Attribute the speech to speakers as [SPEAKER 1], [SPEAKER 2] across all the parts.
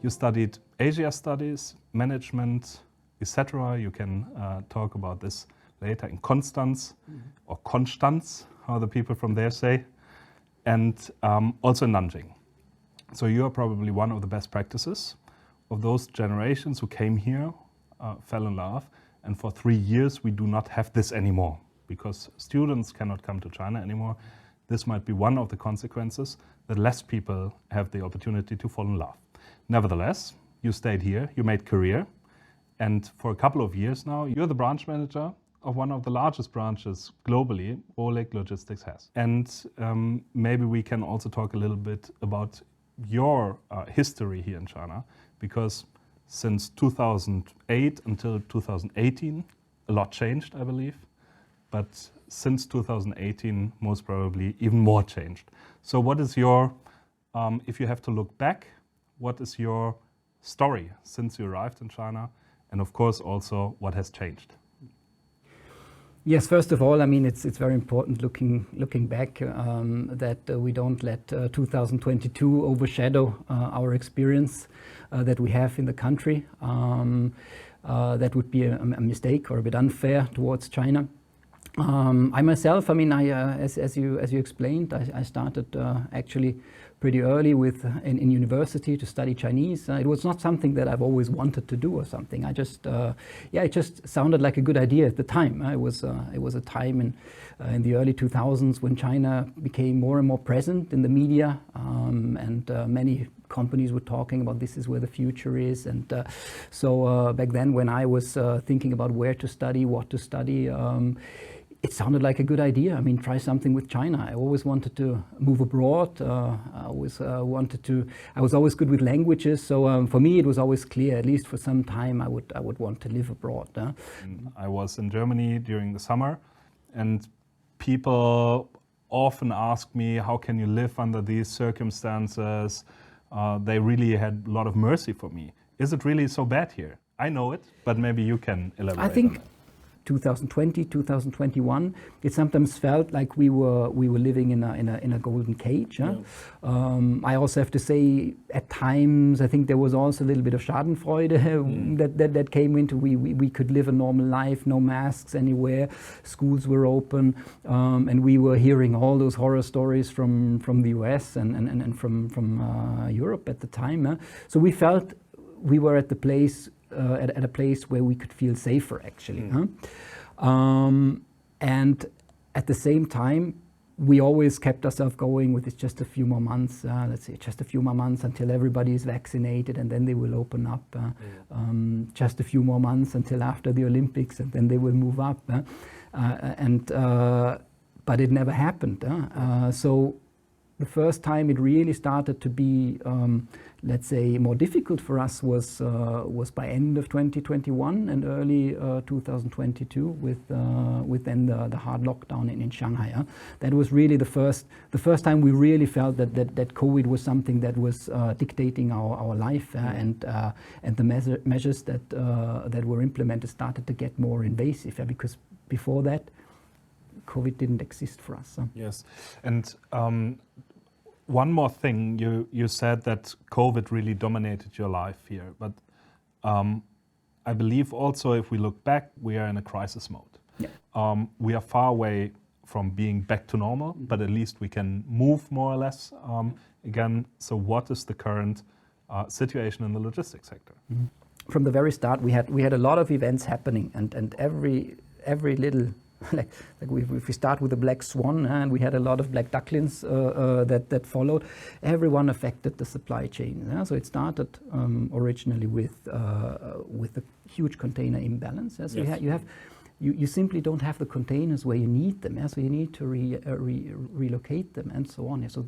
[SPEAKER 1] You studied Asia studies, management, etc. You can talk about this later in Konstanz or Konstanz, how the people from there say, and also in Nanjing. So you are probably one of the best practices of those generations who came here, fell in love, and for 3 years we do not have this anymore because students cannot come to China anymore. This might be one of the consequences, that less people have the opportunity to fall in love. Nevertheless, you stayed here, you made career, and for a couple of years now, you're the branch manager of one of the largest branches globally Rohlig Logistics has. And maybe we can also talk a little bit about your history here in China, because since 2008 until 2018, a lot changed, I believe. But since 2018, most probably even more changed. So what is your, if you have to look back, what is your story since you arrived in China? And of course also what has changed?
[SPEAKER 2] Yes, first of all, I mean, it's very important looking back that we don't let 2022 overshadow our experience that we have in the country. That would be a mistake or a bit unfair towards China. I myself, I mean, as you explained, I started actually pretty early in university to study Chinese. It was not something that I've always wanted to do or something. I just, it just sounded like a good idea at the time. It was a time in the early 2000s when China became more and more present in the media, and many companies were talking about this is where the future is. And so back then, when I was thinking about where to study, what to study, it sounded like a good idea. I mean, try something with China. I always wanted to move abroad. I was always good with languages. So for me, it was always clear, at least for some time, I would want to live abroad.
[SPEAKER 1] I was in Germany during the summer, and people often ask me, how can you live under these circumstances? They really had a lot of mercy for me. Is it really so bad here? I know it, but maybe you can elaborate.
[SPEAKER 2] I think 2020, 2021, it sometimes felt like we were living in a golden cage. Yeah. I also have to say, at times, I think there was also a little bit of Schadenfreude that came into. We could live a normal life, no masks anywhere. Schools were open, and we were hearing all those horror stories from the US and from Europe at the time. So we felt we were at the place. At a place where we could feel safer, actually. And at the same time, we always kept ourselves going with just a few more months, let's say just a few more months until everybody is vaccinated, and then they will open up. Just a few more months until after the Olympics, and then they will move up. But it never happened. So the first time it really started to be, let's say, more difficult for us was by end of 2021 and early 2022 with then the hard lockdown in Shanghai. That was really the first time we really felt that COVID was something that was dictating our life, and the measures that were implemented started to get more invasive, because before that, COVID didn't exist for us.
[SPEAKER 1] Yes, and one more thing, you said that COVID really dominated your life here, but I believe also if we look back, we are in a crisis mode. Yeah. We are far away from being back to normal, but at least we can move more or less again. So what is the current situation in the logistics sector?
[SPEAKER 2] From the very start, we had a lot of events happening, and every little like if we start with the black swan, and we had a lot of black ducklings that followed. Everyone affected the supply chain. So it started originally with a huge container imbalance. So yes. You simply don't have the containers where you need them. So you need to relocate them and so on. So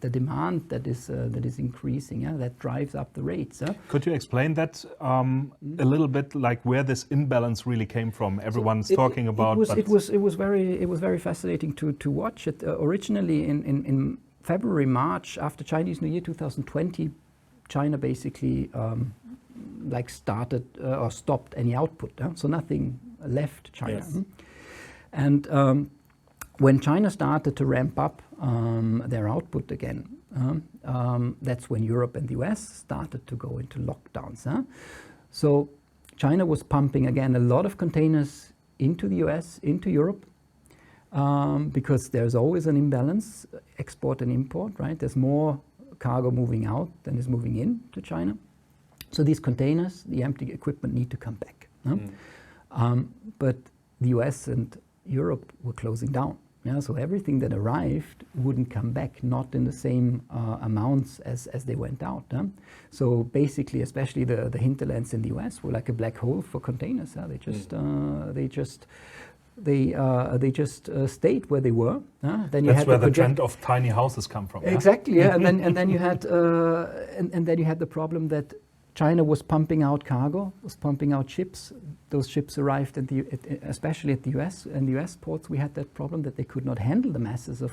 [SPEAKER 2] the demand that is increasing, that drives up the rates.
[SPEAKER 1] Could you explain that a little bit, like where this imbalance really came from? Everyone's talking about.
[SPEAKER 2] It was very fascinating to watch it. Originally in February, March, after Chinese New Year 2020, China basically started or stopped any output. So nothing left China, yes. And When China started to ramp up their output again, that's when Europe and the US started to go into lockdowns. So China was pumping again a lot of containers into the US, into Europe, because there's always an imbalance, export and import, right? There's more cargo moving out than is moving in to China. So these containers, the empty equipment, need to come back. But the US and Europe were closing down. So everything that arrived wouldn't come back, not in the same amounts as they went out. So basically, especially the hinterlands in the US were like a black hole for containers. They just stayed where they were. Then
[SPEAKER 1] that's where the trend of tiny houses come from.
[SPEAKER 2] Exactly, yeah. and then you had the problem that China was pumping out cargo, was pumping out ships. Those ships arrived especially at the US. In the US ports, we had that problem that they could not handle the masses of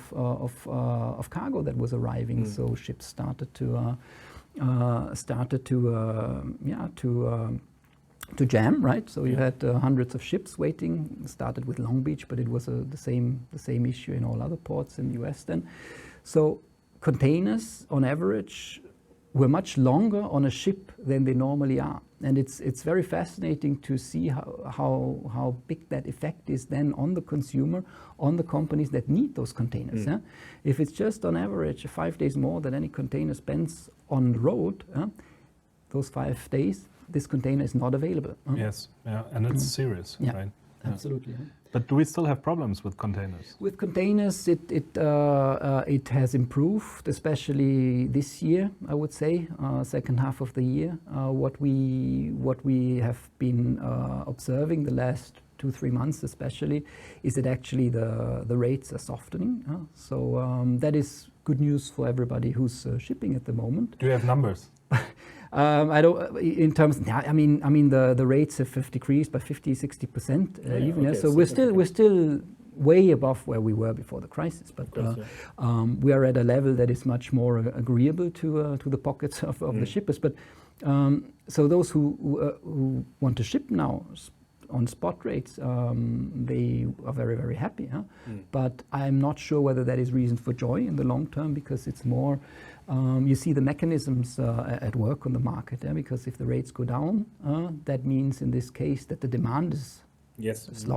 [SPEAKER 2] cargo that was arriving. So ships started to jam, right? So you had hundreds of ships waiting. It started with Long Beach, but it was the same issue in all other ports in the US then. So containers, on average, were much longer on a ship than they normally are. And it's very fascinating to see how big that effect is then on the consumer, on the companies that need those containers. If it's just on average 5 days more than any container spends on the road, those 5 days, this container is not available.
[SPEAKER 1] Yes, and it's serious, right?
[SPEAKER 2] Absolutely.
[SPEAKER 1] But do we still have problems with containers?
[SPEAKER 2] With containers, it has improved, especially this year, I would say, second half of the year. What we have been observing the last 2-3 months especially is that actually the rates are softening. So that is good news for everybody who's shipping at the moment.
[SPEAKER 1] Do you have numbers?
[SPEAKER 2] I don't. In terms, I mean, the rates have decreased by 50-60% even. Okay, so we're still way above where we were before the crisis, but we are at a level that is much more agreeable to the pockets of the shippers. But so those who want to ship now on spot rates, they are very, very happy. But I'm not sure whether that is reason for joy in the long term, because it's more. You see the mechanisms at work on the market, because if the rates go down, that means in this case that the demand is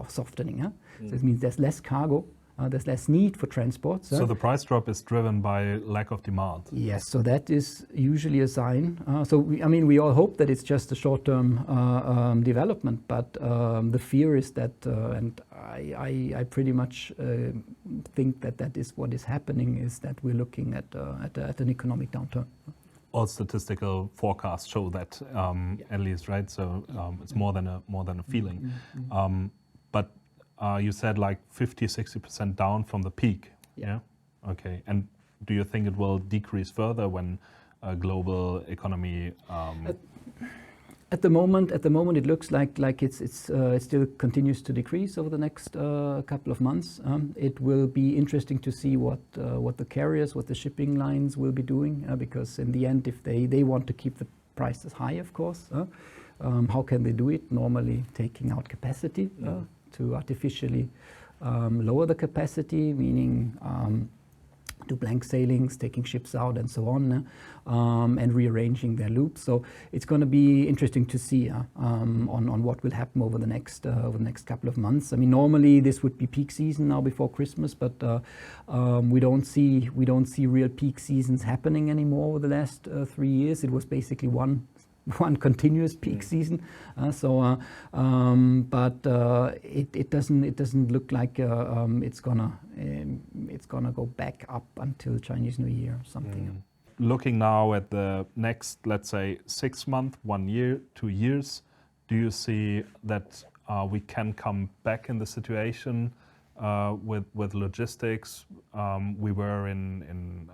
[SPEAKER 2] softening. So it means there's less cargo, there's less need for transport.
[SPEAKER 1] So the price drop is driven by lack of demand.
[SPEAKER 2] Yes, so that is usually a sign. So we all hope that it's just a short-term development, but the fear is that, and I pretty much think that is what is happening, is that we're looking at an economic downturn.
[SPEAKER 1] All statistical forecasts show that, at least, right? So it's more than a feeling. But you said like 50-60% down from the peak. Yeah. Okay. And do you think it will decrease further when global economy?
[SPEAKER 2] At the moment, it looks like it still continues to decrease over the next couple of months. It will be interesting to see what the carriers, what the shipping lines will be doing, because in the end, if they want to keep the prices high, of course, how can they do it? Normally taking out capacity to artificially lower the capacity, meaning do blank sailings, taking ships out and so on, and rearranging their loops. So it's going to be interesting to see on what will happen over the next couple of months. I mean, normally this would be peak season now before Christmas, but we don't see real peak seasons happening anymore over the last 3 years. It was basically one continuous peak season, but it doesn't look like it's gonna go back up until Chinese New Year or something.
[SPEAKER 1] Looking now at the next, let's say, 6 months, 1 year, 2 years, do you see that we can come back in the situation with logistics? We were in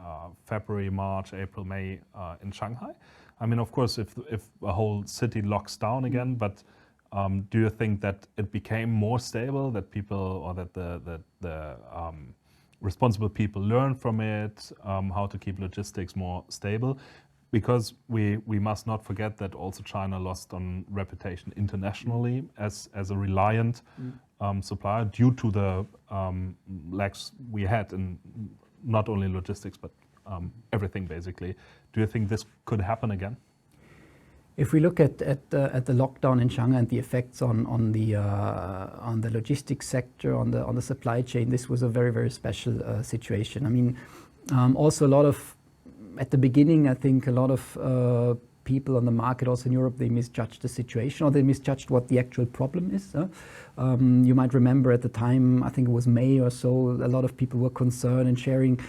[SPEAKER 1] February, March, April, May in Shanghai. I mean, of course, if a whole city locks down again, but do you think that it became more stable, that people, or that the responsible people learn from it, how to keep logistics more stable? Because we must not forget that also China lost on reputation internationally as a reliant supplier due to the lacks we had in not only logistics but everything basically. Do you think this could happen again?
[SPEAKER 2] If we look at the lockdown in Shanghai and the effects on the logistics sector, on the supply chain, this was a very, very special situation. I mean, also a lot of, at the beginning, I think a lot of people on the market, also in Europe, they misjudged the situation, or they misjudged what the actual problem is. You might remember at the time, I think it was May or so, a lot of people were concerned and sharing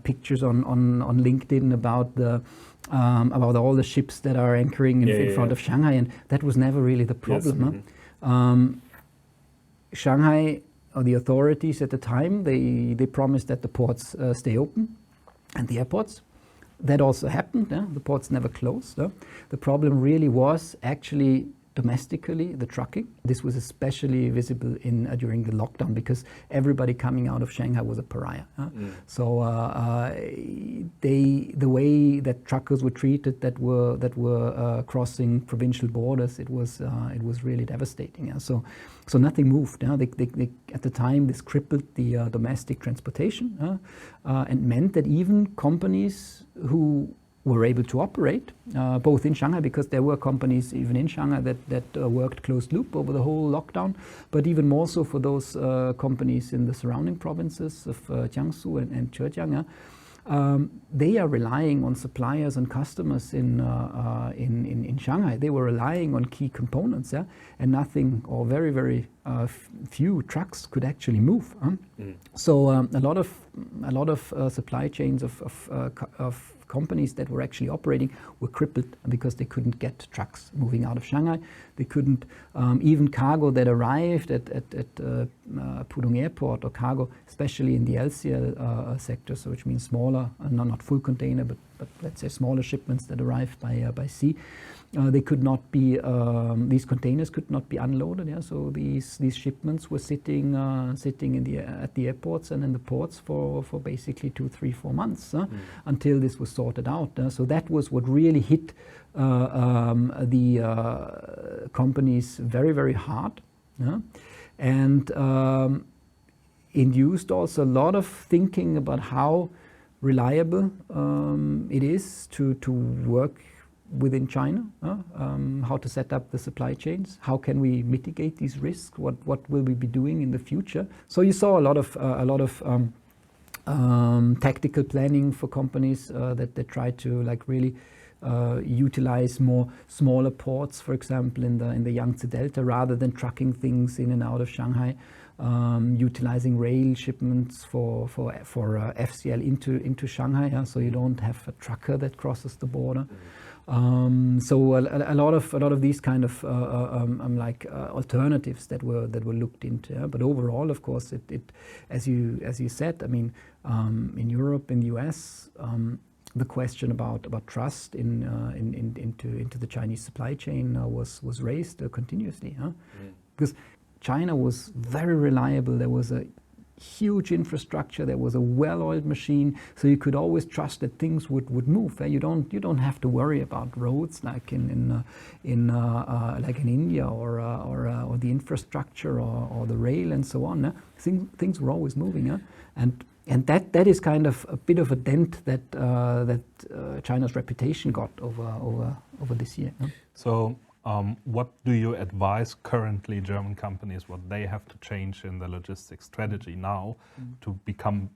[SPEAKER 2] pictures on LinkedIn about all the ships that are anchoring in front of Shanghai, and that was never really the problem. Yes. Shanghai, or the authorities at the time, they promised that the ports stay open and the airports. That also happened. The ports never closed. The problem really was actually domestically the trucking. This was especially visible during the lockdown because everybody coming out of Shanghai was a pariah. So the way that truckers were treated that were crossing provincial borders, it was really devastating. So nothing moved. They, at the time, this crippled the domestic transportation and meant that even companies who were able to operate both in Shanghai, because there were companies even in Shanghai that worked closed loop over the whole lockdown, but even more so for those companies in the surrounding provinces of Jiangsu and Zhejiang. They are relying on suppliers and customers in Shanghai. They were relying on key components, and nothing or very, very few trucks could actually move. So a lot of supply chains of companies that were actually operating were crippled because they couldn't get trucks moving out of Shanghai. They couldn't, even cargo that arrived at Pudong Airport, or cargo, especially in the LCL sector, so which means smaller, not full container, but let's say smaller shipments that arrived by sea. They could not be, these containers could not be unloaded. So these shipments were sitting at the airports and in the ports for basically 2, 3, 4 months until this was sorted out. So that was what really hit the companies very, very hard, and induced also a lot of thinking about how reliable it is to work within China, how to set up the supply chains, how can we mitigate these risks, what will we be doing in the future. So you saw a lot of tactical planning for companies that they try to really utilize more smaller ports, for example in the Yangtze Delta, rather than trucking things in and out of Shanghai. Utilizing rail shipments for FCL into Shanghai, so you don't have a trucker that crosses the border. So a lot of these kind of alternatives that were looked into. But overall, of course, it as you said, I mean, in Europe, in the US, the question about trust into the Chinese supply chain was raised continuously, because China was very reliable. There was a huge infrastructure. There was a well-oiled machine, so you could always trust that things would move. You don't have to worry about roads like in India or the infrastructure or the rail and so on. Things were always moving, and that is kind of a bit of a dent that China's reputation got over this year.
[SPEAKER 1] So. What do you advise currently German companies, what they have to change in the logistics strategy now to become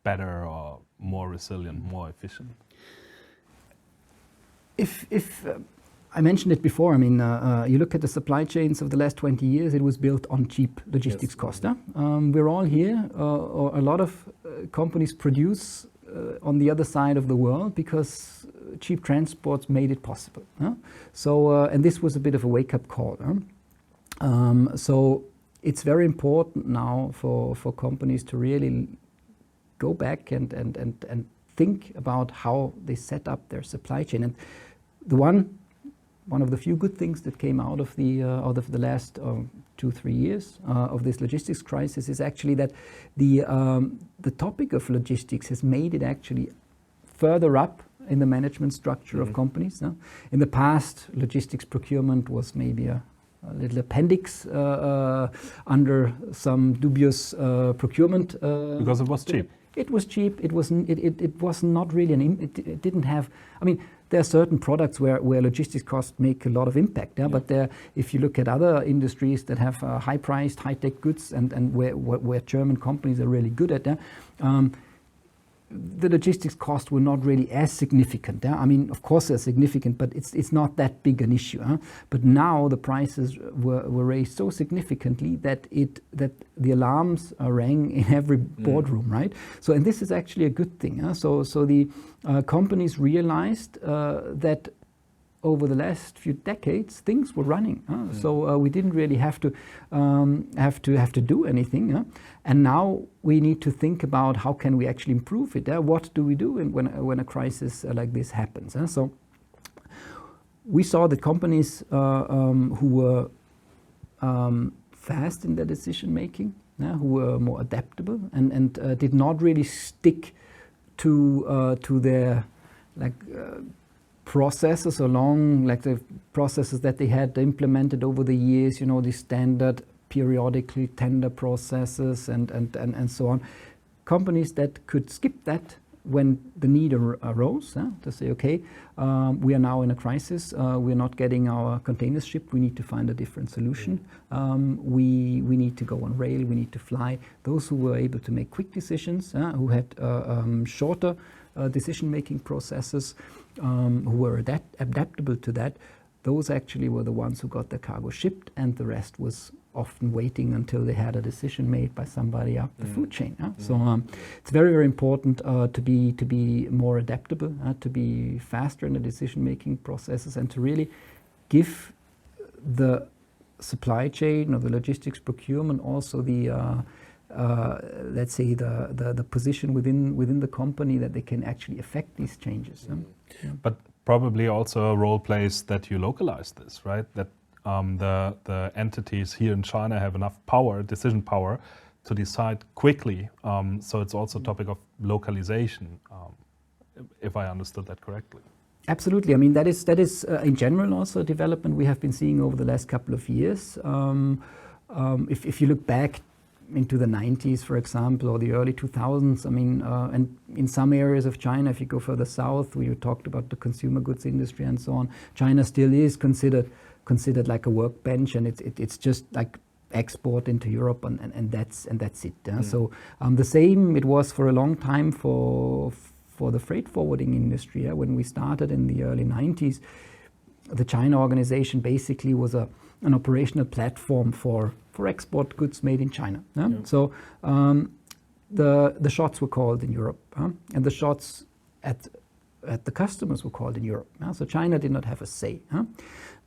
[SPEAKER 1] better or more resilient, more efficient? If
[SPEAKER 2] I mentioned it before, I mean, you look at the supply chains of the last 20 years, it was built on cheap logistics cost. We're all here, or a lot of companies produce on the other side of the world because cheap transports made it possible. So, and this was a bit of a wake-up call. So it's very important now for companies to really go back and think about how they set up their supply chain. And the one of the few good things that came out of the last 2-3 years of this logistics crisis is actually that the topic of logistics has made it actually further up in the management structure of companies. In the past, logistics procurement was maybe a little appendix under some dubious procurement.
[SPEAKER 1] Because it was cheap.
[SPEAKER 2] It was cheap. It was not really it didn't have. I mean, there are certain products where logistics costs make a lot of impact. Yeah? But if you look at other industries that have high-priced, high-tech goods, and where German companies are really good at that. The logistics costs were not really as significant. I mean, of course they're significant, but it's not that big an issue. But now the prices were raised so significantly that the alarms rang in every boardroom, right? So, and this is actually a good thing. So the companies realized that over the last few decades things were running. So we didn't really have to do anything. And now we need to think about how can we actually improve it. What do we do when a crisis like this happens? So we saw that companies who were fast in their decision making, who were more adaptable and did not really stick to their processes along, like the processes that they had implemented over the years, the standard periodically tender processes and so on. Companies that could skip that when the need arose, to say, okay, we are now in a crisis, we're not getting our containers shipped, we need to find a different solution. We need to go on rail, we need to fly. Those who were able to make quick decisions, who had shorter decision-making processes, who were adaptable to that, those actually were the ones who got their cargo shipped, and the rest was often waiting until they had a decision made by somebody up the food chain. So it's very, very important to be more adaptable, to be faster in the decision-making processes, and to really give the supply chain or the logistics procurement also the let's say the position within the company that they can actually affect these changes.
[SPEAKER 1] But probably also a role plays that you localize this, right? That the entities here in China have enough power, decision power, to decide quickly. So it's also a topic of localization, if I understood that correctly.
[SPEAKER 2] Absolutely. I mean, that is in general also a development we have been seeing over the last couple of years. If you look back into the 90s, for example, or the early 2000s, I mean, and in some areas of China, if you go further south, we talked about the consumer goods industry and so on, China still is considered like a workbench, and it's just like export into Europe, and that's it. So the same it was for a long time for the freight forwarding industry. When we started in the early 90s, the China organization basically was an operational platform for export goods made in China. So the shots were called in Europe, and the shots at the customers were called in Europe. So China did not have a say.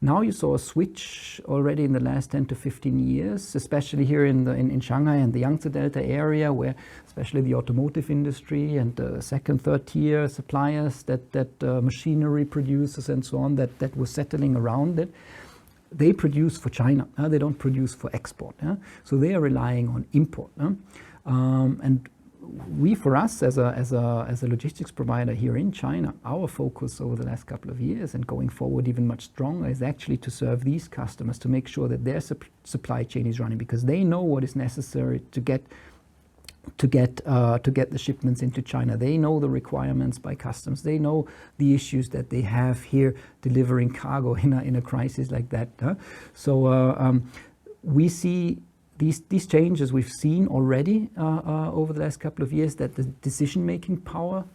[SPEAKER 2] Now you saw a switch already in the last 10 to 15 years, especially here in Shanghai and the Yangtze Delta area, where especially the automotive industry and second, third tier suppliers, that machinery producers and so on, that were settling around it. They produce for China. They don't produce for export. So they are relying on import. And we, for us as a logistics provider here in China, our focus over the last couple of years and going forward even much stronger is actually to serve these customers, to make sure that their supply chain is running, because they know what is necessary to get the shipments into China. They know the requirements by customs. They know the issues that they have here delivering cargo in a crisis like that. So we see these changes we've seen already over the last couple of years, that the decision-making power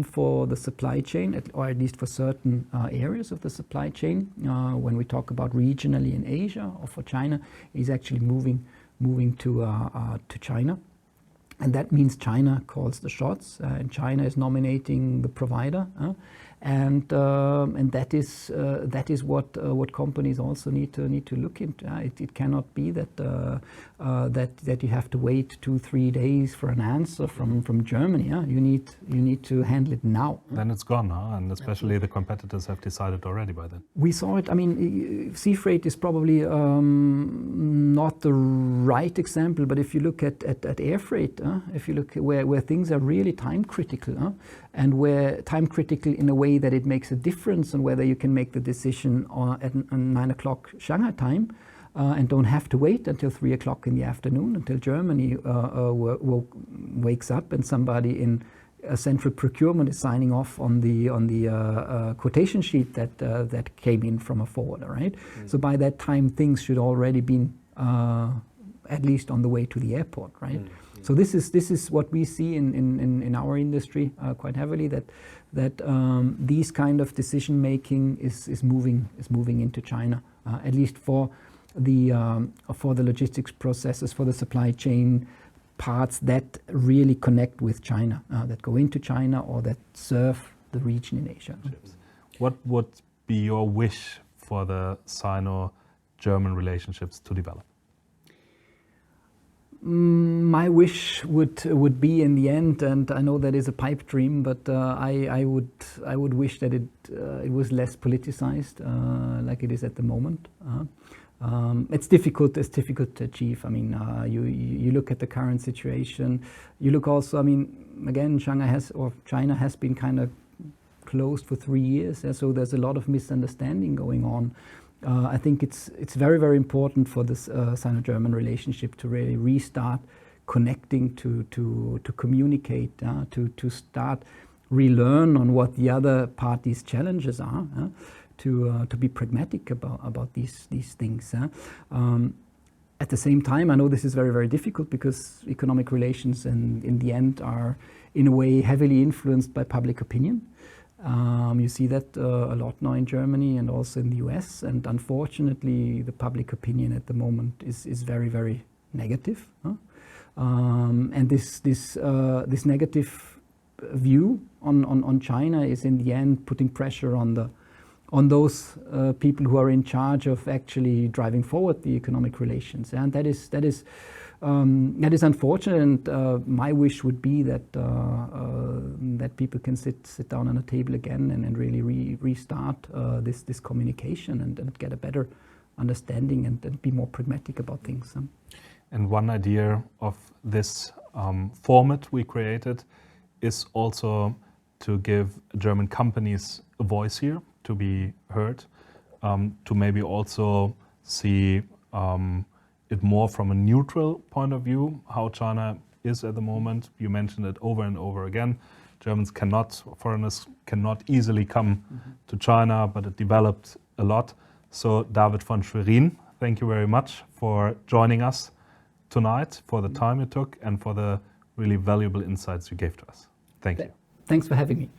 [SPEAKER 2] for the supply chain, or at least for certain areas of the supply chain, when we talk about regionally in Asia or for China, is actually moving to China. And that means China calls the shots, and China is nominating the provider, and that is what companies also need to look into. It cannot be that you have to wait 2-3 days for an answer from Germany. You need to handle it now.
[SPEAKER 1] Then it's gone, and especially the competitors have decided already by then.
[SPEAKER 2] We saw it. I mean, sea freight is probably not the right example, but if you look at air freight, if you look where things are really time critical, and where time critical in a way way that it makes a difference on whether you can make the decision at 9 o'clock Shanghai time and don't have to wait until 3 o'clock in the afternoon until Germany wakes up and somebody in central procurement is signing off on the quotation sheet that came in from a forwarder, right? So by that time, things should already been at least on the way to the airport, right? So this is what we see in our industry quite heavily, that these kind of decision making is moving into China, at least for the logistics processes, for the supply chain parts that really connect with China, that go into China or that serve the region in Asia.
[SPEAKER 1] What would be your wish for the Sino-German relationships to develop?
[SPEAKER 2] My wish would be in the end, and I know that is a pipe dream, but I would wish that it was less politicized, like it is at the moment. It's difficult to achieve. I mean, you look at the current situation. You look also. I mean, again, China has been kind of closed for 3 years, so there's a lot of misunderstanding going on. I think it's very, very important for this Sino-German relationship to really restart connecting, to communicate, to start relearn on what the other party's challenges are, to be pragmatic about these things. At the same time, I know this is very, very difficult because economic relations in the end are in a way heavily influenced by public opinion. You see that a lot now in Germany and also in the US, and unfortunately the public opinion at the moment is very, very negative. And this negative view on China is in the end putting pressure on those people who are in charge of actually driving forward the economic relations, and that is unfortunate. And my wish would be that people can sit down on a table again and really restart this communication and get a better understanding and be more pragmatic about things.
[SPEAKER 1] And one idea of this format we created is also to give German companies a voice here, to be heard, to maybe also see it more from a neutral point of view, how China is at the moment. You mentioned it over and over again. Foreigners cannot easily come to China, but it developed a lot. So David von Schwerin, thank you very much for joining us tonight, for the time you took and for the really valuable insights you gave to us. Thank you.
[SPEAKER 2] Thanks for having me.